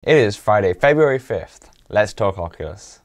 It is Friday, February 5th. Let's talk Oculus.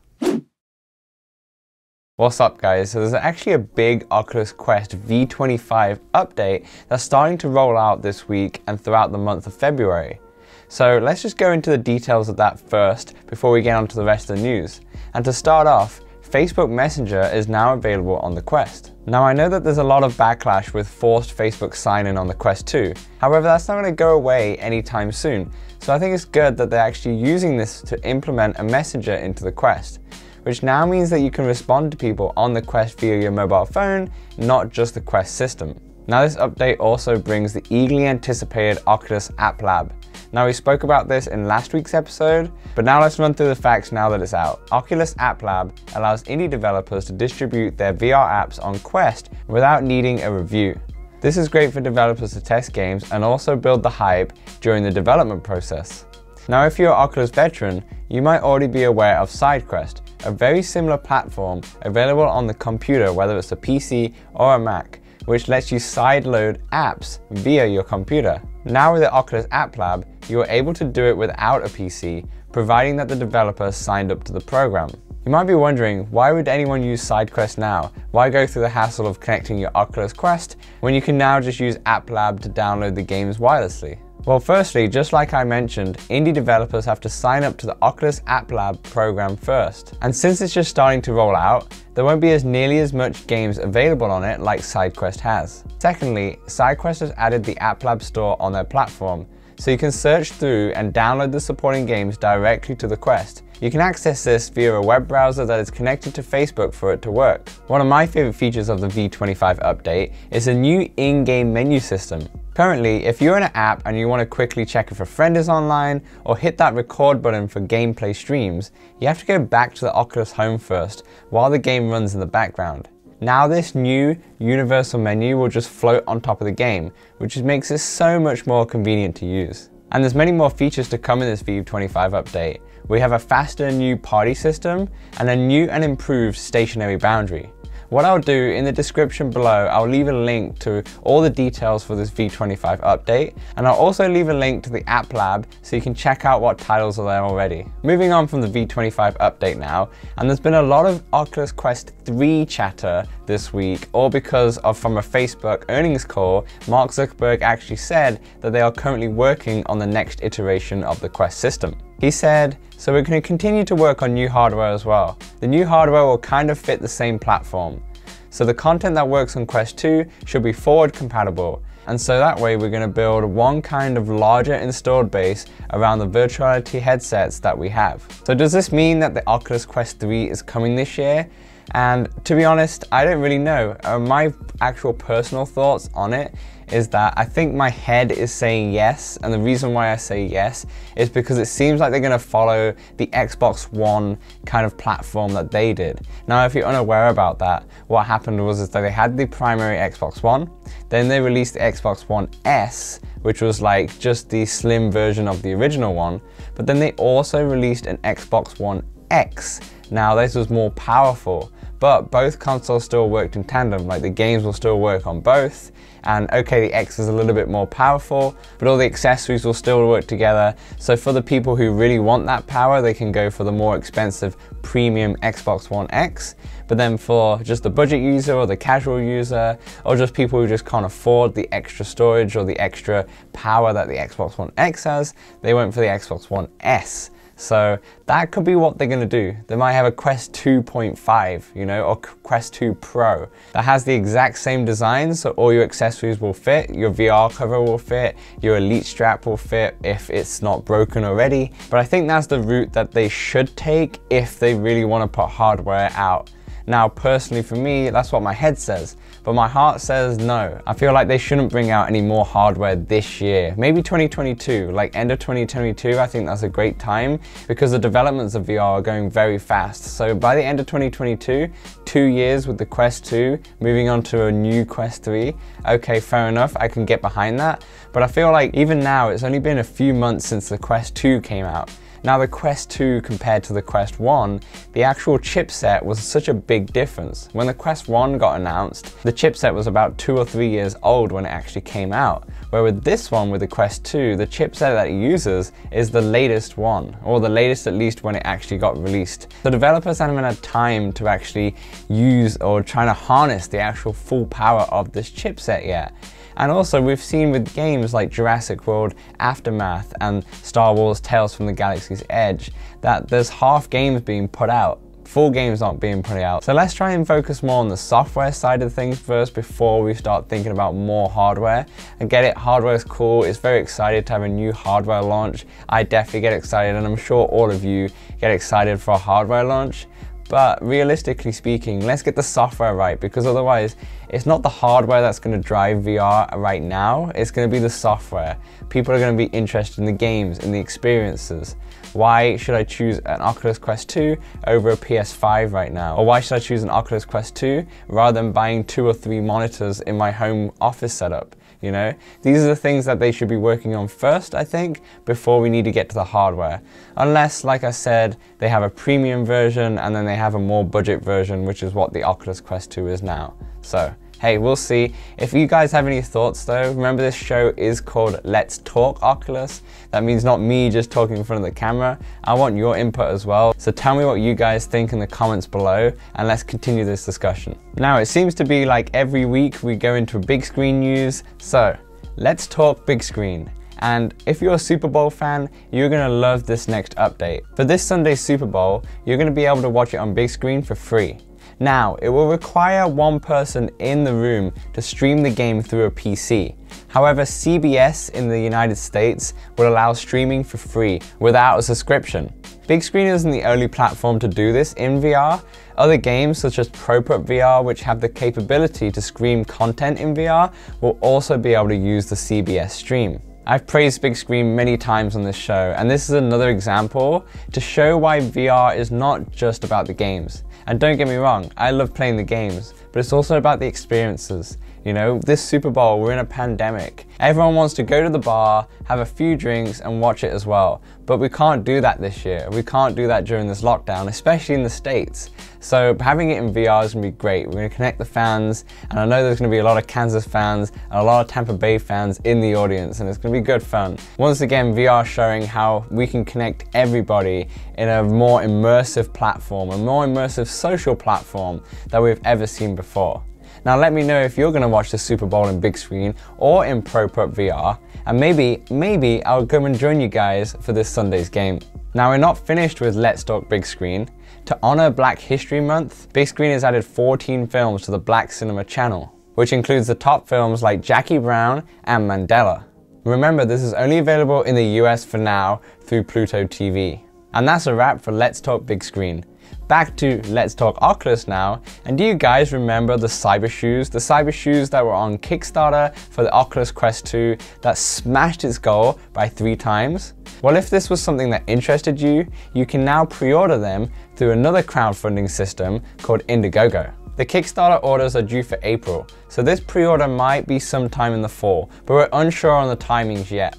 What's up guys? So there's actually a big Oculus Quest v25 update that's starting to roll out this week and throughout the month of February. So let's just go into the details of that first before we get on to the rest of the news. And to start off, Facebook Messenger is now available on the Quest. Now I know that there's a lot of backlash with forced Facebook sign-in on the Quest 2. However, that's not going to go away anytime soon. So I think it's good that they're actually using this to implement a messenger into the Quest, which now means that you can respond to people on the Quest via your mobile phone, not just the Quest system. Now this update also brings the eagerly anticipated Oculus App Lab. Now we spoke about this in last week's episode, but now let's run through the facts now that it's out. Oculus App Lab allows indie developers to distribute their VR apps on Quest without needing a review. This is great for developers to test games and also build the hype during the development process. Now if you're an Oculus veteran, you might already be aware of SideQuest, a very similar platform available on the computer, whether it's a PC or a Mac, which lets you sideload apps via your computer. Now with the Oculus App Lab, you are able to do it without a PC, providing that the developer signed up to the program. You might be wondering, why would anyone use SideQuest now? Why go through the hassle of connecting your Oculus Quest when you can now just use App Lab to download the games wirelessly? Well, firstly, just like I mentioned, indie developers have to sign up to the Oculus App Lab program first. And since it's just starting to roll out, there won't be nearly as much games available on it like SideQuest has. Secondly, SideQuest has added the App Lab store on their platform, so you can search through and download the supporting games directly to the Quest. You can access this via a web browser that is connected to Facebook for it to work. One of my favorite features of the v25 update is a new in-game menu system. Currently, if you're in an app and you want to quickly check if a friend is online or hit that record button for gameplay streams, you have to go back to the Oculus Home first while the game runs in the background. Now this new universal menu will just float on top of the game, which makes it so much more convenient to use. And there's many more features to come in this v25 update. We have a faster new party system and a new and improved stationary boundary. What I'll do in the description below, I'll leave a link to all the details for this v25 update, and I'll also leave a link to the App Lab so you can check out what titles are there already. Moving on from the v25 update now, and there's been a lot of Oculus Quest 3 chatter this week, all because of from a Facebook earnings call, Mark Zuckerberg actually said that they are currently working on the next iteration of the Quest system. He said, so we're going to continue to work on new hardware as well. The new hardware will kind of fit the same platform. So the content that works on Quest 2 should be forward compatible. And so that way we're going to build one kind of larger installed base around the virtuality headsets that we have. So does this mean that the Oculus Quest 3 is coming this year? And to be honest, I don't really know. My actual personal thoughts on it is that I think my head is saying yes, and the reason why I say yes is because it seems like they're going to follow the Xbox One kind of platform that they did. Now if you're unaware about that, what happened was that they had the primary Xbox One, then they released the Xbox One S, which was like just the slim version of the original one, but then they also released an Xbox One X. Now this was more powerful, but both consoles still worked in tandem, like the games will still work on both, and okay, the X is a little bit more powerful, but all the accessories will still work together. So for the people who really want that power, they can go for the more expensive premium Xbox One X, but then for just the budget user or the casual user, or just people who just can't afford the extra storage or the extra power that the Xbox One X has, they went for the Xbox One S. So that could be what they're going to do. They might have a Quest 2.5, you know, or Quest 2 Pro that has the exact same design, so all your accessories will fit, your VR cover will fit, your Elite strap will fit if it's not broken already. But I think that's the route that they should take if they really want to put hardware out. Now, personally for me, that's what my head says, but my heart says no. I feel like they shouldn't bring out any more hardware this year. Maybe 2022, like end of 2022, I think that's a great time because the developments of VR are going very fast. So by the end of 2022, 2 years with the Quest 2, moving on to a new Quest 3, okay, fair enough, I can get behind that. But I feel like even now, it's only been a few months since the Quest 2 came out. Now the Quest 2 compared to the Quest 1, the actual chipset was such a big difference. When the Quest 1 got announced, the chipset was about 2 or 3 years old when it actually came out. Where with this one, with the Quest 2, the chipset that it uses is the latest one, or the latest at least when it actually got released. The developers haven't had time to actually use or trying to harness the actual full power of this chipset yet. And also we've seen with games like Jurassic World Aftermath and Star Wars Tales from the Galaxy's Edge that there's half games being put out. Full games aren't being put out. So let's try and focus more on the software side of things first before we start thinking about more hardware. And get it, hardware is cool. It's very excited to have a new hardware launch. I definitely get excited, and I'm sure all of you get excited for a hardware launch. But realistically speaking, let's get the software right, because otherwise it's not the hardware that's going to drive VR right now, it's going to be the software. People are going to be interested in the games, in the experiences. Why should I choose an Oculus Quest 2 over a PS5 right now? Or why should I choose an Oculus Quest 2 rather than buying 2 or 3 monitors in my home office setup? You know, these are the things that they should be working on first, I think, before we need to get to the hardware. Unless, like I said, they have a premium version and then they have a more budget version, which is what the Oculus Quest 2 is now. So, hey, we'll see. If you guys have any thoughts though, remember this show is called Let's Talk Oculus. That means not me just talking in front of the camera. I want your input as well. So tell me what you guys think in the comments below, and let's continue this discussion. Now, it seems to be like every week we go into big screen news. So let's talk big screen. And if you're a Super Bowl fan, you're gonna love this next update. For this Sunday's Super Bowl, you're gonna be able to watch it on big screen for free. Now, it will require one person in the room to stream the game through a PC. However, CBS in the United States will allow streaming for free without a subscription. Big Screen isn't the only platform to do this in VR. Other games such as ProPutt VR, which have the capability to stream content in VR, will also be able to use the CBS stream. I've praised Big Screen many times on this show, and this is another example to show why VR is not just about the games. And don't get me wrong, I love playing the games, but it's also about the experiences. You know, this Super Bowl, we're in a pandemic. Everyone wants to go to the bar, have a few drinks and watch it as well. But we can't do that this year. We can't do that during this lockdown, especially in the States. So having it in VR is gonna be great. We're gonna connect the fans, and I know there's gonna be a lot of Kansas fans and a lot of Tampa Bay fans in the audience, and it's gonna be good fun. Once again, VR showing how we can connect everybody in a more immersive platform, a more immersive social platform that we've ever seen before. Now let me know if you're gonna watch the Super Bowl in big screen or in ProPutt VR, and maybe I'll come and join you guys for this Sunday's game. Now, we're not finished with Let's Talk Big Screen. To honor Black History Month, Big Screen has added 14 films to the Black Cinema channel, which includes the top films like Jackie Brown and Mandela. Remember, this is only available in the US for now through Pluto TV. And that's a wrap for Let's Talk Big Screen. Back to Let's Talk Oculus now, and do you guys remember the Cybershoes? The Cybershoes that were on Kickstarter for the Oculus Quest 2 that smashed its goal by 3 times? Well, if this was something that interested you, you can now pre-order them through another crowdfunding system called Indiegogo. The Kickstarter orders are due for April, so this pre-order might be sometime in the fall, but we're unsure on the timings yet.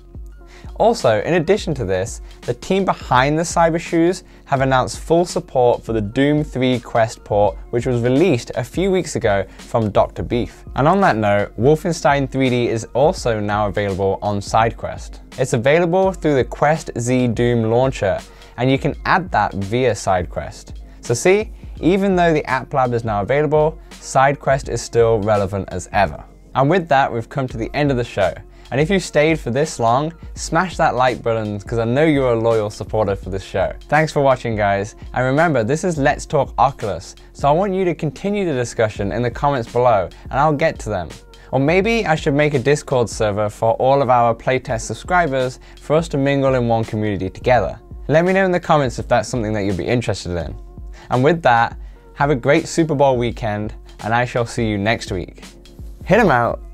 Also, in addition to this, the team behind the Cybershoes have announced full support for the Doom 3 Quest port, which was released a few weeks ago from Dr. Beef. And on that note, Wolfenstein 3D is also now available on SideQuest. It's available through the Quest Z Doom launcher, and you can add that via SideQuest. So see, even though the App Lab is now available, SideQuest is still relevant as ever. And with that, we've come to the end of the show. And if you stayed for this long, smash that like button because I know you're a loyal supporter for this show. Thanks for watching, guys. And remember, this is Let's Talk Oculus, so I want you to continue the discussion in the comments below and I'll get to them. Or maybe I should make a Discord server for all of our playtest subscribers for us to mingle in one community together. Let me know in the comments if that's something that you'll be interested in. And with that, have a great Super Bowl weekend and I shall see you next week. Hit 'em out.